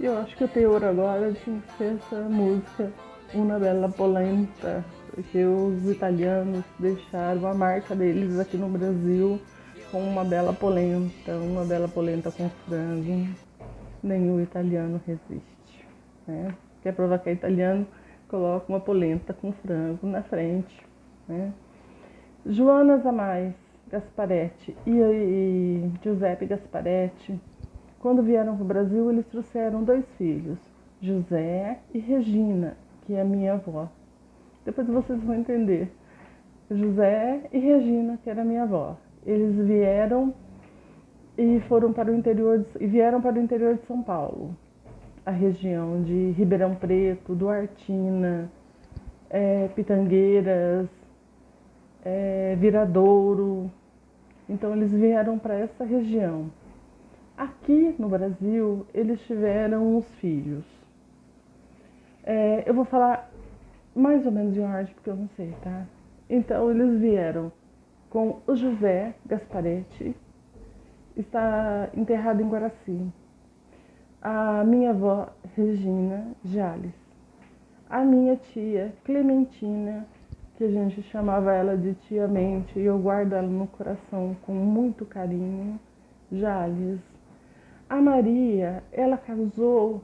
E eu acho que o teor agora tinha que ser essa música Una Bella Polenta, porque os italianos deixaram a marca deles aqui no Brasil com uma bela polenta com frango. Nenhum italiano resiste, né? Quer provar que é italiano, coloca uma polenta com frango na frente, né? Joana Zamais Gasparetti e Giuseppe Gasparetti, quando vieram para o Brasil, eles trouxeram 2 filhos, José e Regina, que é a minha avó. Depois vocês vão entender. José e Regina, que era minha avó. Eles vieram e vieram para o interior de São Paulo, a região de Ribeirão Preto, Duartina, Pitangueiras, Viradouro. Então eles vieram para essa região. Aqui no Brasil, eles tiveram os filhos. Eu vou falar mais ou menos de ordem, porque eu não sei, tá? Então eles vieram com o José Gasparetti, está enterrado em Guaraci. A minha avó Regina Jales. A minha tia Clementina, que a gente chamava ela de tia Mente, e eu guardo ela no coração com muito carinho, Jales. A Maria, ela casou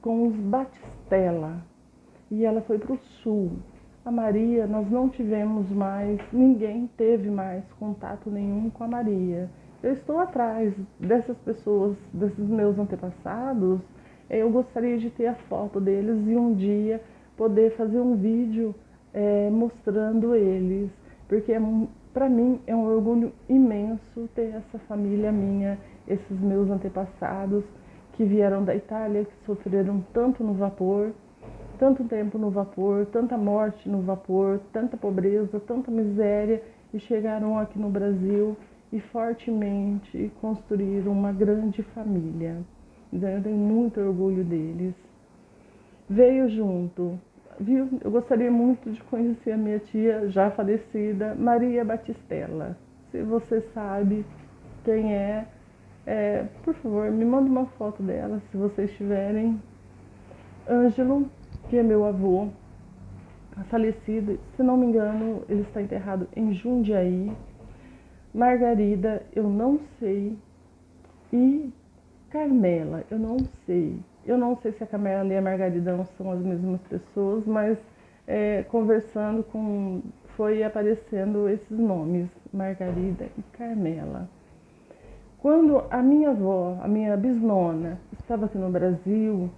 com os Batistella e ela foi para o sul. A Maria, nós não tivemos mais, ninguém teve mais contato nenhum com a Maria. Eu estou atrás dessas pessoas, desses meus antepassados. Eu gostaria de ter a foto deles e um dia poder fazer um vídeo mostrando eles, porque para mim é um orgulho imenso ter essa família minha, esses meus antepassados que vieram da Itália, que sofreram tanto no vapor, tanto tempo no vapor, tanta morte no vapor, tanta pobreza, tanta miséria, e chegaram aqui no Brasil e fortemente construíram uma grande família. Então eu tenho muito orgulho deles. Veio junto, viu? Eu gostaria muito de conhecer a minha tia já falecida, Maria Batistella. Se você sabe quem por favor, me manda uma foto dela, se vocês tiverem. Ângelo, que é meu avô, falecido, se não me engano, ele está enterrado em Jundiaí. Margarida, eu não sei. E Carmela, eu não sei. Eu não sei se a Carmela e a Margarida não são as mesmas pessoas, mas conversando foi aparecendo esses nomes, Margarida e Carmela. Quando a minha avó, a minha bisnona, estava aqui no Brasil,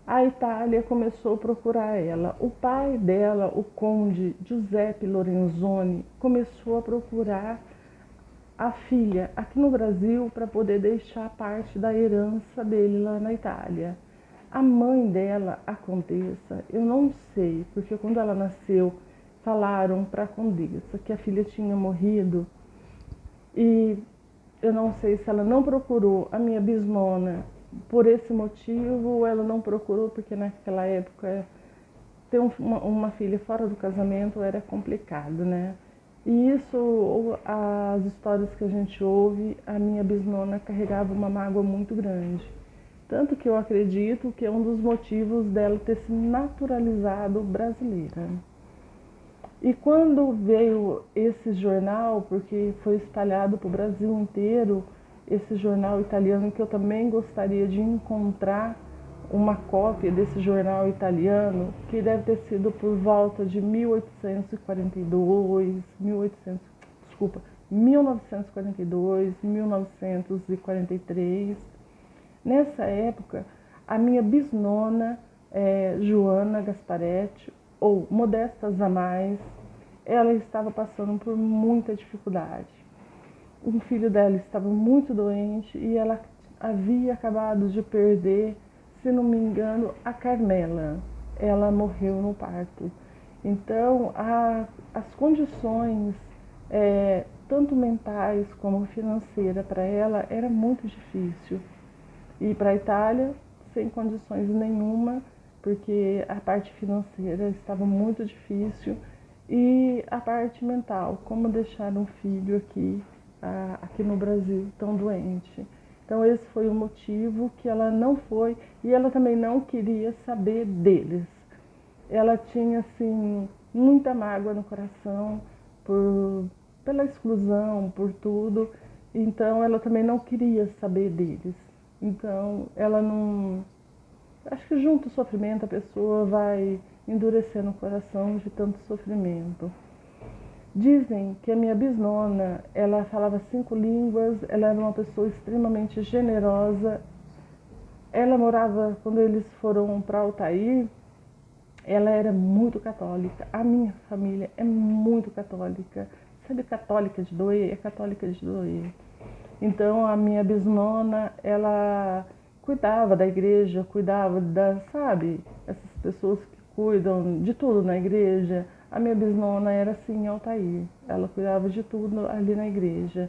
a Itália começou a procurar ela. O pai dela, o conde Giuseppe Lorenzoni, começou a procurar a filha aqui no Brasil para poder deixar parte da herança dele lá na Itália. A mãe dela, a condessa, eu não sei, porque quando ela nasceu, falaram para a condessa que a filha tinha morrido, e eu não sei se ela não procurou a minha bisnona por esse motivo, ou ela não procurou porque naquela época ter uma filha fora do casamento era complicado, né? E isso, as histórias que a gente ouve, a minha bisnona carregava uma mágoa muito grande. Tanto que eu acredito que é um dos motivos dela ter se naturalizado brasileira. E quando veio esse jornal, porque foi espalhado para o Brasil inteiro, esse jornal italiano, que eu também gostaria de encontrar uma cópia desse jornal italiano, que deve ter sido por volta de 1942, 1943. Nessa época, a minha bisnona, Joana Gasparetti, ou Modesta Zamais, ela estava passando por muita dificuldade. Um filho dela estava muito doente e ela havia acabado de perder, se não me engano, a Carmela. Ela morreu no parto. Então, as condições, tanto mentais como financeiras, para ela era muito difícil. Ir para a Itália sem condições nenhuma, porque a parte financeira estava muito difícil, e a parte mental, como deixar um filho aqui no Brasil tão doente. Então esse foi o motivo que ela não foi, e ela também não queria saber deles. Ela tinha assim muita mágoa no coração pela exclusão, por tudo. Então ela também não queria saber deles. Então ela não, acho que junto o sofrimento a pessoa vai endurecendo o coração de tanto sofrimento. Dizem que a minha bisnona, ela falava 5 línguas, ela era uma pessoa extremamente generosa. Ela morava, quando eles foram para Altair, ela era muito católica. A minha família é muito católica. Sabe, católica de doer? É católica de doer. Então a minha bisnona, ela cuidava da igreja, cuidava sabe, essas pessoas que cuidam de tudo na igreja. A minha bisnona era assim em Altair, ela cuidava de tudo ali na igreja.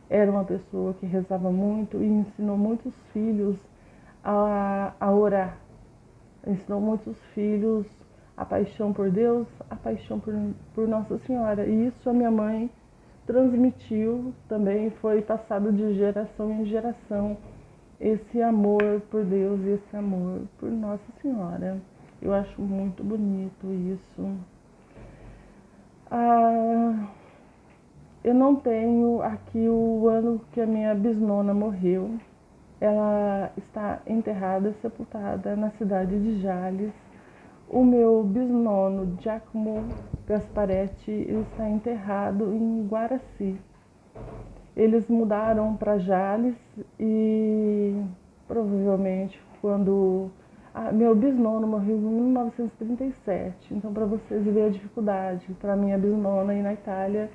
Era uma pessoa que rezava muito e ensinou muitos filhos a orar. Ensinou muitos filhos a paixão por Deus, a paixão por Nossa Senhora. E isso a minha mãe transmitiu também, foi passado de geração em geração, esse amor por Deus e esse amor por Nossa Senhora. Eu acho muito bonito isso. Eu não tenho aqui o ano que a minha bisnona morreu. Ela está enterrada, sepultada na cidade de Jales. O meu bisnono, Giacomo Gasparetti, ele está enterrado em Guaraci. Eles mudaram para Jales e provavelmente quando... meu bisnono morreu em 1937, então para vocês verem a dificuldade para minha bisnona ir na Itália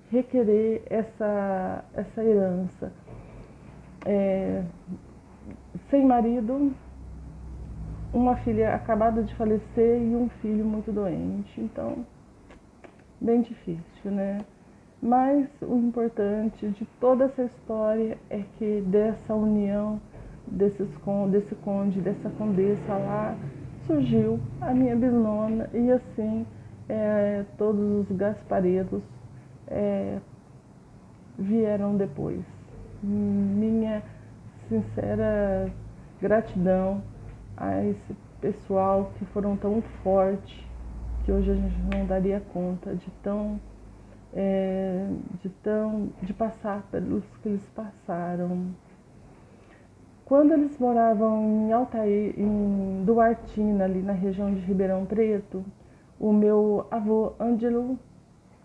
requerer essa herança. Sem marido, uma filha acabada de falecer e um filho muito doente, então bem difícil, né? Mas o importante de toda essa história é que dessa união desse conde, dessa condessa lá, surgiu a minha bisnona e assim todos os Gasparetos vieram depois. Minha sincera gratidão a esse pessoal que foram tão fortes que hoje a gente não daria conta de passar pelos que eles passaram. Quando eles moravam em Altair, em Duartina, ali na região de Ribeirão Preto, o meu avô Ângelo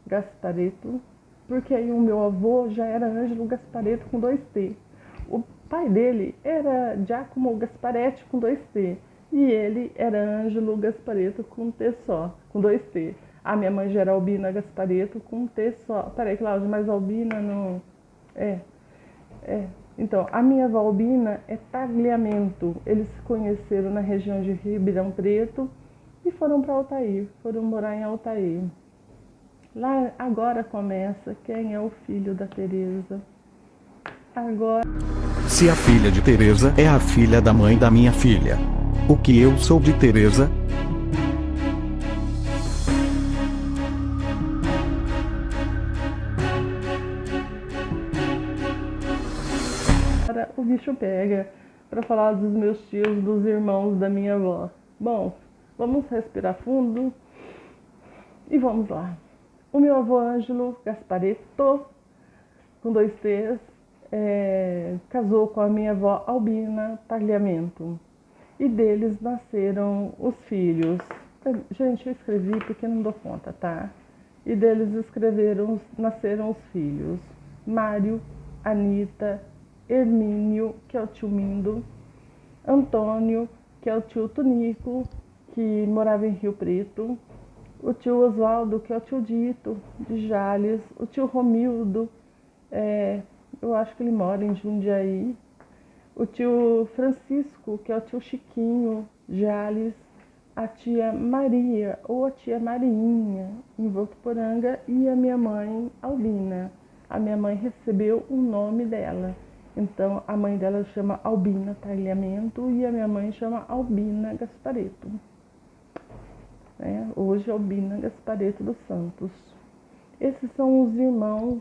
Gaspareto, porque aí o meu avô já era Ângelo Gaspareto com 2 T. O pai dele era Giacomo Gasparetti com 2 T. E ele era Ângelo Gaspareto com um T só, com 2 T. A minha mãe já era Albina Gaspareto com um T só. Peraí, Cláudia, mas Albina não... Então, a minha avó Albina é Tagliamento. Eles se conheceram na região de Ribeirão Preto e foram para Altair, foram morar em Altair. Lá agora começa quem é o filho da Teresa. Agora... Se a filha de Teresa é a filha da mãe da minha filha, o que eu sou de Teresa? O bicho pega para falar dos meus tios, dos irmãos da minha avó. Bom, vamos respirar fundo e vamos lá. O meu avô Ângelo Gaspareto, com 2 T's, casou com a minha avó Albina Tagliamento. E deles nasceram os filhos. Gente, eu escrevi porque não dou conta, tá? E deles nasceram os filhos. Mário, Anita, Hermínio, que é o tio Mindo, Antônio, que é o tio Tonico, que morava em Rio Preto, o tio Oswaldo, que é o tio Dito, de Jales, o tio Romildo, eu acho que ele mora em Jundiaí, o tio Francisco, que é o tio Chiquinho, Jales, a tia Maria, ou a tia Marinha, em Votuporanga, e a minha mãe, Albina. A minha mãe recebeu o nome dela. Então, a mãe dela chama Albina Tagliamento e a minha mãe chama Albina Gaspareto. Hoje, Albina Gaspareto dos Santos. Esses são os irmãos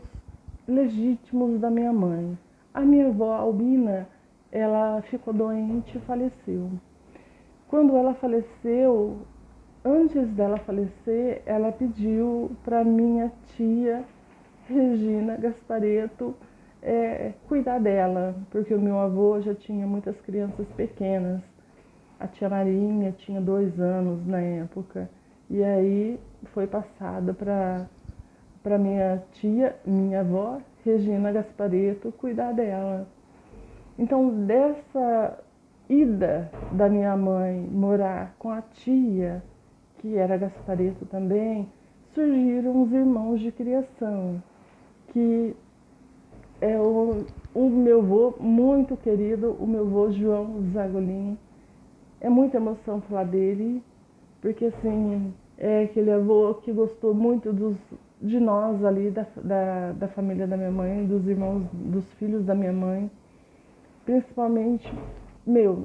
legítimos da minha mãe. A minha avó Albina, ela ficou doente e faleceu. Quando ela faleceu, antes dela falecer, ela pediu para minha tia Regina Gaspareto cuidar dela, porque o meu avô já tinha muitas crianças pequenas. A tia Marinha tinha 2 anos na época, e aí foi passada para minha tia, minha avó, Regina Gaspareto, cuidar dela. Então, dessa ida da minha mãe morar com a tia, que era Gaspareto também, surgiram os irmãos de criação, que é o meu avô muito querido, o meu avô João Zagolin. É muita emoção falar dele, porque assim, é aquele avô que gostou muito de nós ali, da família da minha mãe, dos irmãos, dos filhos da minha mãe. Principalmente,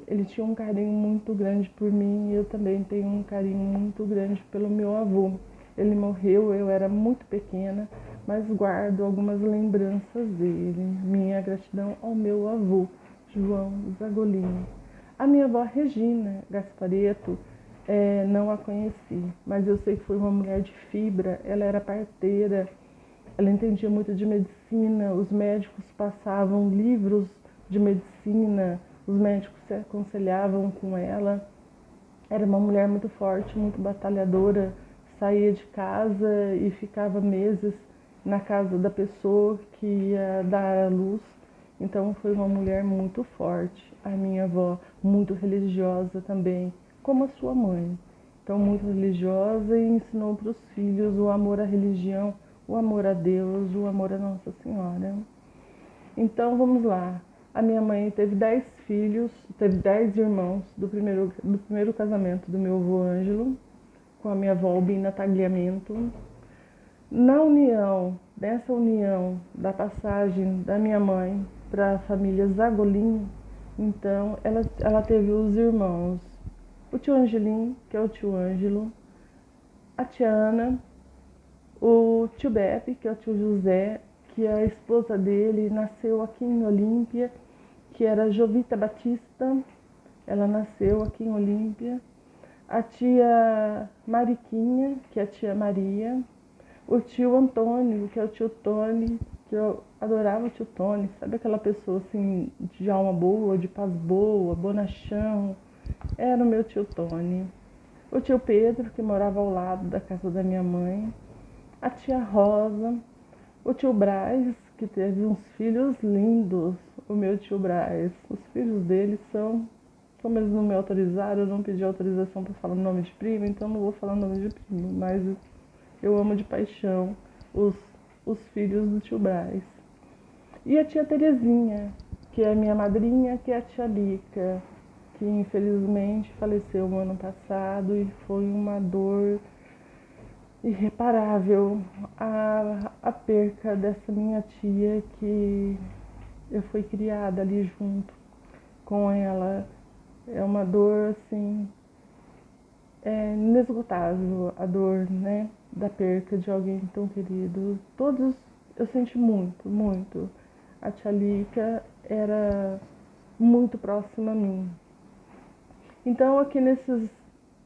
ele tinha um carinho muito grande por mim e eu também tenho um carinho muito grande pelo meu avô. Ele morreu, eu era muito pequena, mas guardo algumas lembranças dele. Minha gratidão ao meu avô, João Zagolini. A minha avó Regina Gaspareto, não a conheci, mas eu sei que foi uma mulher de fibra, ela era parteira, ela entendia muito de medicina, os médicos passavam livros de medicina, os médicos se aconselhavam com ela. Era uma mulher muito forte, muito batalhadora, saía de casa e ficava meses na casa da pessoa que ia dar à luz. Então foi uma mulher muito forte. A minha avó, muito religiosa também, como a sua mãe. Então muito religiosa e ensinou para os filhos o amor à religião, o amor a Deus, o amor a Nossa Senhora. Então vamos lá. A minha mãe teve 10 filhos, teve 10 irmãos do primeiro casamento do meu avô Ângelo, com a minha avó Albina Tagliamento. Dessa união da passagem da minha mãe para a família Zagolin, então ela teve os irmãos, o tio Angelim, que é o tio Ângelo, a tia Ana, o tio Beppe, que é o tio José, que a esposa dele nasceu aqui em Olímpia, que era Jovita Batista, ela nasceu aqui em Olímpia. A tia Mariquinha, que é a tia Maria. O tio Antônio, que é o tio Tony, que eu adorava o tio Tony, sabe aquela pessoa assim, de alma boa, de paz boa, bonachão? Era o meu tio Tony. O tio Pedro, que morava ao lado da casa da minha mãe. A tia Rosa. O tio Braz, que teve uns filhos lindos, o meu tio Braz. Os filhos dele são, como eles não me autorizaram, eu não pedi autorização para falar o nome de primo, então não vou falar o nome de primo, mas eu amo de paixão os filhos do tio Braz. E a tia Terezinha, que é a minha madrinha, que é a tia Lica, que infelizmente faleceu no ano passado e foi uma dor irreparável a perca dessa minha tia, que eu fui criada ali junto com ela. É uma dor assim, inesgotável, a dor, né, da perca de alguém tão querido. Todos eu senti muito, muito. A tia Lica era muito próxima a mim. Então aqui nesses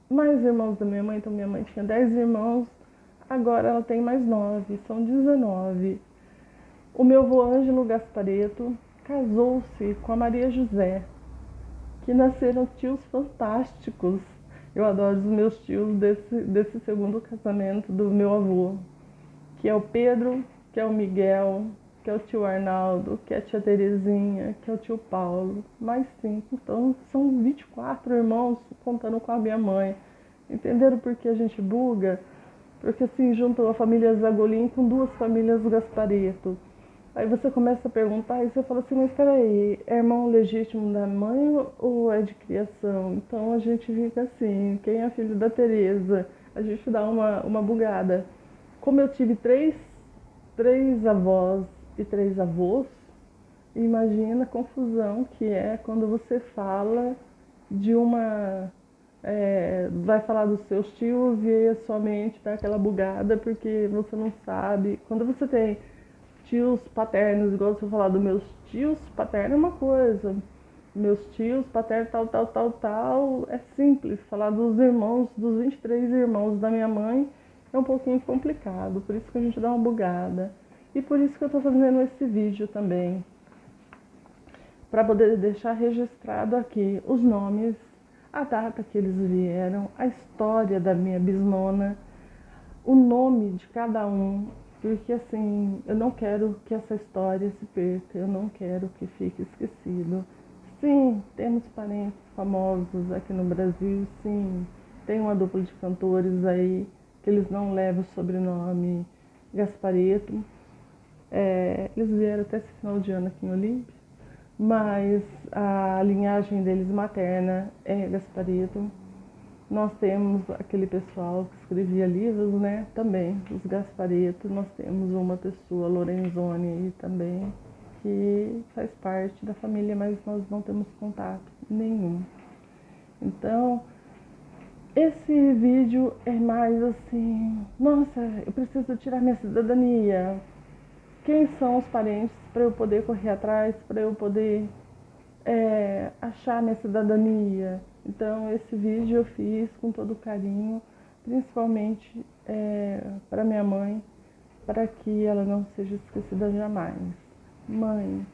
mais irmãos da minha mãe, então minha mãe tinha 10 irmãos, agora ela tem mais 9, são 19. O meu avô Ângelo Gaspareto casou-se com a Maria José, que nasceram tios fantásticos. Eu adoro os meus tios desse segundo casamento do meu avô, que é o Pedro, que é o Miguel, que é o tio Arnaldo, que é a tia Terezinha, que é o tio Paulo, mais 5. Então são 24 irmãos, contando com a minha mãe. Entenderam por que a gente buga? Porque assim, juntou a família Zagolin com 2 famílias Gaspareto. Aí você começa a perguntar e você fala assim, mas peraí, é irmão legítimo da mãe ou é de criação? Então a gente fica assim, quem é filho da Tereza? A gente dá uma bugada. Como eu tive três avós e 3 avós, imagina a confusão que é quando você fala de vai falar dos seus tios e aí a sua mente dá aquela bugada porque você não sabe. Quando você tem tios paternos, igual se eu falar dos meus tios paternos é uma coisa, meus tios paternos tal, é simples. Falar dos irmãos, dos 23 irmãos da minha mãe é um pouquinho complicado, por isso que a gente dá uma bugada. E por isso que eu tô fazendo esse vídeo também, para poder deixar registrado aqui os nomes, a data que eles vieram, a história da minha bisnona, o nome de cada um, porque assim, eu não quero que essa história se perca, eu não quero que fique esquecido. Sim, temos parentes famosos aqui no Brasil, sim, tem uma dupla de cantores aí, que eles não levam o sobrenome Gasparetto, eles vieram até esse final de ano aqui em Olímpia, mas a linhagem deles materna é Gasparetto. Nós temos aquele pessoal que escrevia livros, né? Também, os Gasparetto. Nós temos uma pessoa, Lorenzoni, aí também, que faz parte da família, mas nós não temos contato nenhum. Então, esse vídeo é mais assim, nossa, eu preciso tirar minha cidadania. Quem são os parentes para eu poder correr atrás, para eu poder achar minha cidadania? Então esse vídeo eu fiz com todo carinho, principalmente para minha mãe, para que ela não seja esquecida jamais. Mãe,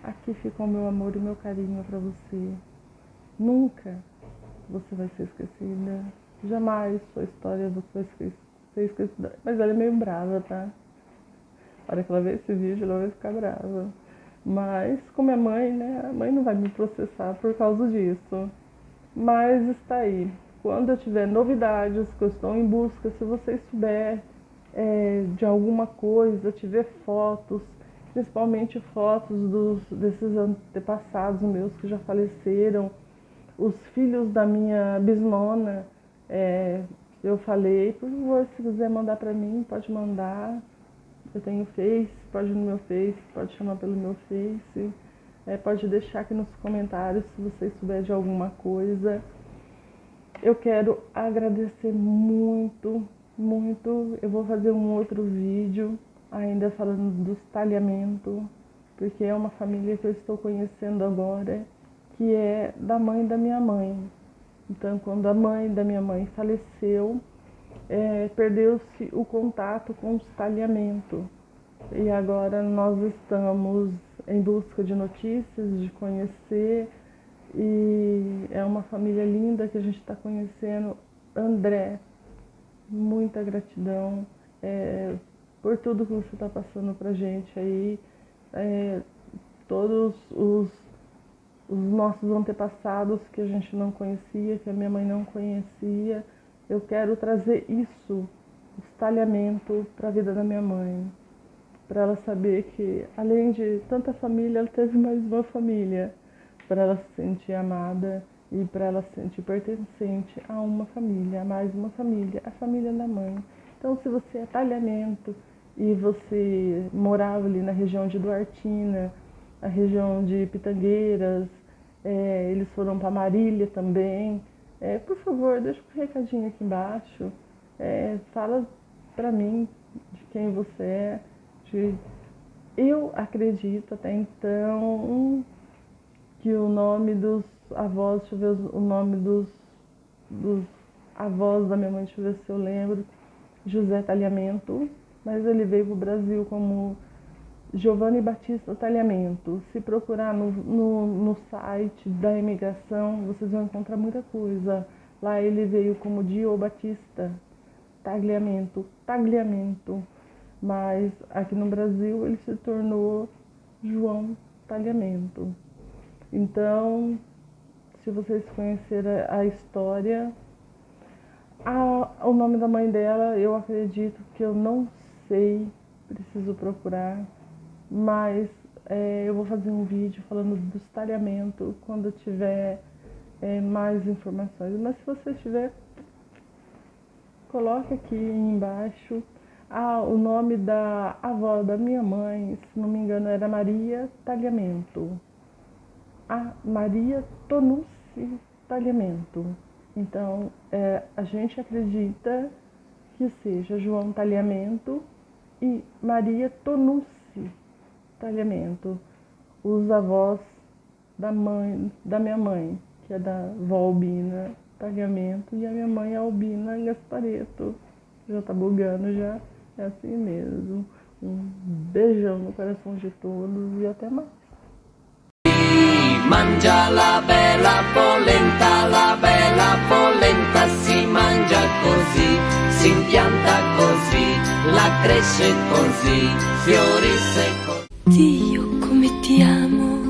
aqui ficou meu amor e meu carinho para você. Nunca você vai ser esquecida. Jamais sua história você vai ser esquecida. Mas ela é meio brava, tá? A hora que ela ver esse vídeo, ela vai ficar brava. Mas, como é mãe, né? A mãe não vai me processar por causa disso. Mas está aí. Quando eu tiver novidades, que eu estou em busca, se vocês souber de alguma coisa, tiver fotos, principalmente fotos desses antepassados meus que já faleceram, os filhos da minha bisnona, eu falei, por favor, se quiser mandar para mim, pode mandar. Eu tenho Face, pode ir no meu Face, pode chamar pelo meu Face, pode deixar aqui nos comentários se vocês souberem de alguma coisa. Eu quero agradecer muito, muito. Eu vou fazer um outro vídeo ainda falando dos talhamentos, porque é uma família que eu estou conhecendo agora, que é da mãe da minha mãe. Então, quando a mãe da minha mãe faleceu, perdeu-se o contato com os talhamentos. E agora nós estamos em busca de notícias, de conhecer, e é uma família linda que a gente está conhecendo. André, muita gratidão por tudo que você está passando pra gente aí, todos os nossos antepassados que a gente não conhecia, que a minha mãe não conhecia. Eu quero trazer isso, os talhamentos, para a vida da minha mãe, para ela saber que, além de tanta família, ela teve mais uma família, para ela se sentir amada e para ela se sentir pertencente a uma família, a mais uma família, a família da mãe. Então, se você é talhamento e você morava ali na região de Duartina, a região de Pitangueiras, eles foram para Marília também, por favor, deixa um recadinho aqui embaixo, fala para mim de quem você é. Eu acredito até então que o nome dos avós, deixa eu ver o nome dos avós da minha mãe, deixa eu ver se eu lembro, José Talhamento, mas ele veio para o Brasil como Giovanni Batista Talhamento. Se procurar no site da imigração, vocês vão encontrar muita coisa. Lá ele veio como Dio Batista Tagliamento, mas aqui no Brasil ele se tornou João Talhamento. Então, se vocês conhecerem a história, o nome da mãe dela, eu acredito que eu não sei, preciso procurar, mas eu vou fazer um vídeo falando dos talhamentos quando eu tiver mais informações. Mas se você tiver, coloque aqui embaixo. O nome da avó da minha mãe, se não me engano, era Maria Talhamento. Maria Tonucci Talhamento. Então, a gente acredita que seja João Talhamento e Maria Tonucci Alice, talhamento. Os avós da minha mãe, que é da vó Albina, talhamento. E a minha mãe, Albina Gaspareto. Já tá bugando, já é assim mesmo. Um beijão no coração de todos e até mais. Mangia la bella polenta si mangia così, si impianta così, la cresce così, fiorisce così. Dio come ti amo.